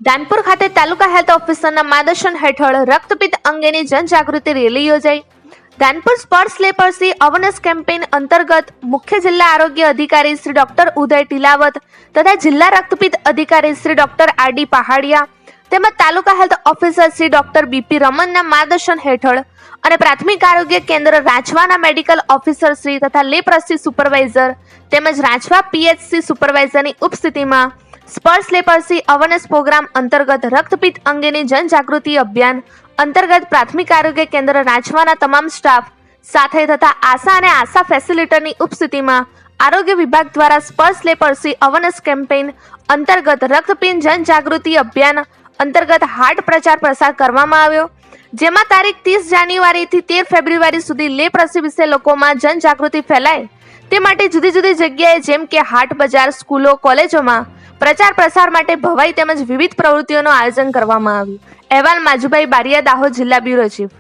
ધાનપુર ખાતે તાલુકા હેલ્થ ઓફિસરના માર્ગદર્શન હેઠળ રક્તપિત્ત અંગેની જનજાગૃતિ રેલી યોજાઈ. ધાનપુર સ્પોર્ટ્સ લેપર્સી અવેરનેસ કેમ્પેઇન અંતર્ગત મુખ્ય જિલ્લા આરોગ્ય અધિકારી શ્રી ડોક્ટર ઉદય ટીલાવત તથા જિલ્લા રક્તપિત્ત અધિકારી શ્રી ડોક્ટર આર.ડી. પહાડિયા તેમજ તાલુકા health officer Shri doctor B.P.. રમનના માર્ગદર્શન હેઠળ અને પ્રાથમિક આરોગ્ય કેન્દ્ર રાજવાના મેડિકલ ઓફિસર શ્રી તથા લેપ્રસી સુપરવાઇઝર તેમજ રાજવા પીએચસી સુપરવાઇઝરની ઉપસ્થિતિમાં સ્પોર્ટ્સ લેપર્સી અવેરનેસ પ્રોગ્રામ અંતર્ગત રક્તપિત્ત અંગેની જનજાગૃતિ અભિયાન અંતર્ગત પ્રાથમિક આરોગ્ય કેન્દ્ર રાજવાના તમામ સ્ટાફ સાથે તથા આશા અને આશા ફેસિલિટરની ઉપસ્થિતિમાં આરોગ્ય વિભાગ દ્વારા સ્પોર્ટ્સ લેપર્સી અવેરનેસ કેમ્પેઇન અંતર્ગત રક્તપિત્ત જનજાગૃતિ અભિયાન અંતર્ગત હાર્ટ પ્રચાર પ્રસાર કરવામાં આવ્યો, જેમાં તારીખ 30 જાન્યુઆરીથી 13 ફેબ્રુઆરી સુધી લેપ્રસી વિશે લોકોમાં જનજાગૃતિ ફેલાય તે માટે જુદી જુદી જગ્યાએ જેમ કે હાટ બજાર, સ્કૂલો, કોલેજોમાં પ્રચાર પ્રસાર માટે ભવાઈ તેમજ વિવિધ પ્રવૃત્તિઓનું આયોજન કરવામાં આવ્યું. અહેવાલ માજુભાઈ બારિયા, દાહોદ જિલ્લા બ્યુરો ચીફ.